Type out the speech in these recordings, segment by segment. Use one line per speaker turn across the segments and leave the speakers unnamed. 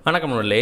வணக்கம் நண்பர்களே.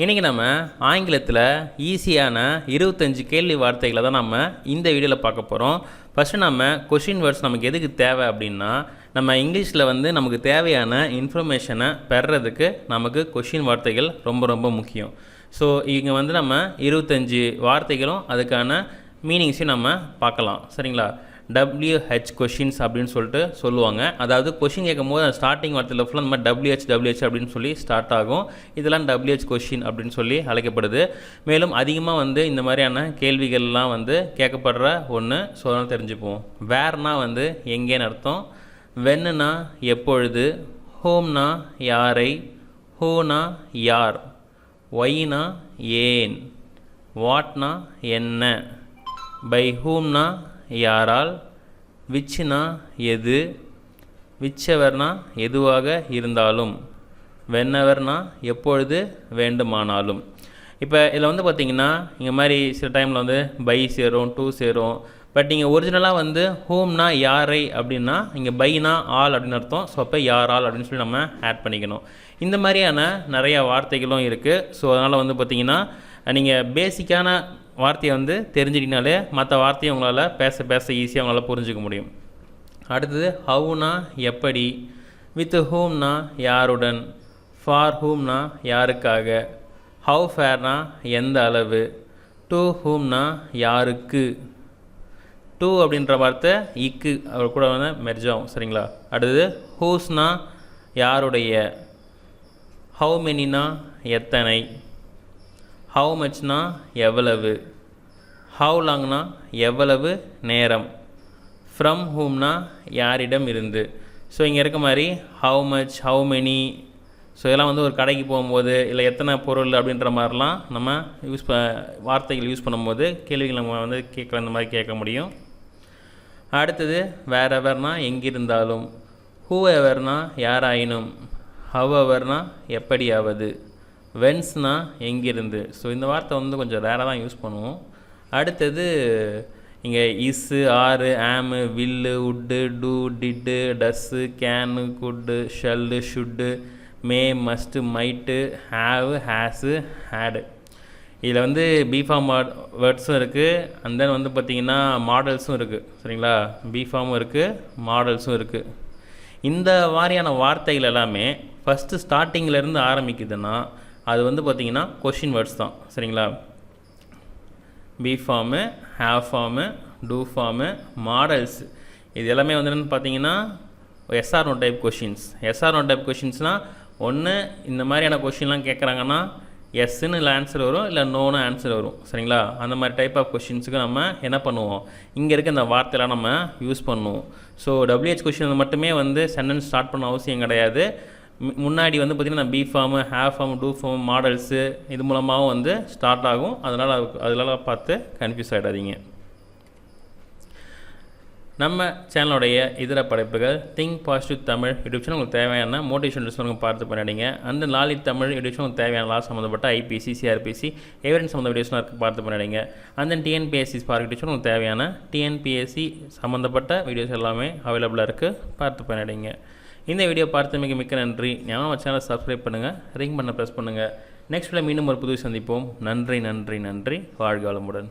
இன்றைக்கி நம்ம ஆங்கிலத்தில் ஈஸியான 25 கேள்வி வார்த்தைகளை தான் நம்ம இந்த வீடியோவில் பார்க்க போகிறோம். ஃபஸ்ட்டு நம்ம கொஷின் வேர்ட்ஸ் நமக்கு எதுக்கு தேவை அப்படின்னா, நம்ம இங்கிலீஷில் நமக்கு தேவையான இன்ஃபர்மேஷனை பெறுறதுக்கு நமக்கு கொஷின் வார்த்தைகள் ரொம்ப ரொம்ப முக்கியம். ஸோ இங்கே நம்ம 25 வார்த்தைகளும் அதுக்கான மீனிங்ஸையும் நம்ம பார்க்கலாம். சரிங்களா? WH கொஷின்ஸ் அப்படின்னு சொல்லிட்டு சொல்லுவாங்க. அதாவது கொஷின் கேட்கும் போது ஸ்டார்டிங் வார்த்தையில் ஃபுல்லாக நம்ம WH அப்படின்னு சொல்லி ஸ்டார்ட் ஆகும். இதெல்லாம் WH கொஷின் அப்படின்னு சொல்லி அழைக்கப்படுது. மேலும் அதிகமாக இந்த மாதிரியான கேள்விகள்லாம் கேட்கப்படுற ஒன்று. ஸோ அதனால் தெரிஞ்சுப்போம். வேர்னா எங்கேன்னு அர்த்தம், வென்னுனா எப்பொழுது, ஹோம்னா யாரை, ஹூனா யார், ஒய்னா ஏன், வாட்னா என்ன, பை ஹூம்னா யாரால், விச்னா எது, விச்செவர்னா எதுவாக இருந்தாலும், வென்னவர்னா எப்பொழுது வேண்டுமானாலும். இப்போ இதில் பார்த்திங்கன்னா இங்கே மாதிரி சில டைமில் பை சேரும், டூ சேரும். பட் நீங்கள் ஒரிஜினலாக ஹோம்னா யாரை அப்படின்னா இங்கே பைனா ஆல் அப்படின்னு அர்த்தம். ஸோ அப்போ யாரால் அப்படின்னு சொல்லி நம்ம ஆட் பண்ணிக்கணும். இந்த மாதிரியான நிறையா வார்த்தைகளும் இருக்குது. ஸோ அதனால் பார்த்திங்கன்னா நீங்கள் பேசிக்கான வார்த்தையை தெரிஞ்சுக்கினாலே மற்ற வார்த்தையை உங்களால் பேச ஈஸியாக உங்களால் புரிஞ்சிக்க முடியும். அடுத்தது ஹவுனா எப்படி, வித் ஹூம்னா யாருடன், ஃபார் ஹூம்னா யாருக்காக, ஹவு ஃபேர்னா எந்த அளவு, டு ஹூம்னா யாருக்கு. டூ அப்படின்ற வார்த்தை இக்கு அவர் கூட மெர்ஜ் ஆகும். சரிங்களா? அடுத்தது ஹூஸ்னா யாருடைய, ஹவு மெனினா எத்தனை, ஹவு மச்னா எவ்வளவு, ஹவு லாங்னா எவ்வளவு நேரம், ஃப்ரம் ஹூம்னா யாரிடம் இருந்து. ஸோ இங்கே இருக்க மாதிரி how much, how many. So இதெல்லாம் ஒரு கடைக்கு போகும்போது இல்லை எத்தனை பொருள் அப்படின்ற மாதிரிலாம் நம்ம வார்த்தைகள் யூஸ் பண்ணும்போது கேள்விகள் நம்ம கேட்கலாம், இந்த மாதிரி கேட்க முடியும். அடுத்தது வேர் எவர்னா எங்கிருந்தாலும், ஹூ எவர்னா யாராயினும், ஹவ் எவர்னா எப்படியாவது, வென்ஸ்னா எங்கிருந்து. ஸோ இந்த வார்த்தை கொஞ்சம் ரேராக தான் யூஸ் பண்ணுவோம். அடுத்தது இங்கே இஸ்ஸு, ஆறு, am, will, would, do, did, does, can, could, shall, should, may, must, might, have, has, had. இதில் பிஃபார்ம் வேர்ட்ஸும் இருக்குது. அண்ட் தென் பார்த்திங்கன்னா மாடல்ஸும் இருக்குது. சரிங்களா? பிஃபார்மும் இருக்குது, மாடல்ஸும் இருக்குது. இந்த மாதிரியான வார்த்தைகள் எல்லாமே ஃபஸ்ட்டு ஸ்டார்டிங்கிலேருந்து ஆரம்பிக்குதுன்னா அது பார்த்திங்கன்னா கொஷின் வேர்ட்ஸ் தான். சரிங்களா? Be form, have form, do form, modals இது எல்லாமே என்னென்னு பார்த்தீங்கன்னா yes or no type questions. Yes or no type கொஷின்ஸ்னால் ஒன்று இந்த மாதிரியான கொஷின்லாம் கேட்குறாங்கன்னா எஸ்ன்னு இல்லை ஆன்சர் வரும், இல்லை நோன்னு ஆன்சர் வரும். சரிங்களா? அந்த மாதிரி டைப் ஆஃப் கொஷின்ஸுக்கு நம்ம என்ன பண்ணுவோம், இங்கே இருக்க இந்த வார்த்தையெல்லாம் நம்ம யூஸ் பண்ணுவோம். ஸோ WH கொஷின் மட்டுமே சென்டென்ஸ் ஸ்டார்ட் பண்ண அவசியம் கிடையாது. முன்னாடி பார்த்திங்கன்னா be form, have form, do form, modals இது மூலமாகவும் ஸ்டார்ட் ஆகும். அதனால் பார்த்து கன்ஃபியூஸ் ஆகிடாதீங்க. நம்ம சேனலுடைய இதர படைப்புகள் think positive Tamil YouTube channel உங்களுக்கு தேவையான மோட்டிவேஷன் வீடியோஸ் பார்த்து பண்ணிடுங்க. அந்த நாளில் தமிழ் யூடியூப் உங்களுக்கு தேவையான லா சம்மந்தப்பட்ட ஐபிசி, சிஆர்பிசி, எவிடன்ஸ் சம்மந்த வீடியோஸ்லாம் இருக்குது, பார்த்து பண்ணிடுங்க. அந்த டிஎன்பிஎஸ்சி ஸ்பார்க் யூடியூப் சேனல் உங்களுக்கு தேவையான டிஎன்பிஎஸ்சி சம்மந்தப்பட்ட வீடியோஸ் எல்லாமே அவைலபிளாக இருக்குது, பார்த்து பண்ணிடுங்க. இந்த வீடியோ பார்த்தமைக்கு மிக்க நன்றி. நம்ம சேனலை சப்ஸ்கிரைப் பண்ணுங்கள், ரிங் பண்ண ப்ரெஸ் பண்ணுங்கள். நெக்ஸ்ட் வீடியோ மீண்டும் ஒரு புது சந்திப்போம். நன்றி நன்றி நன்றி. வாழ்க வளமுடன்.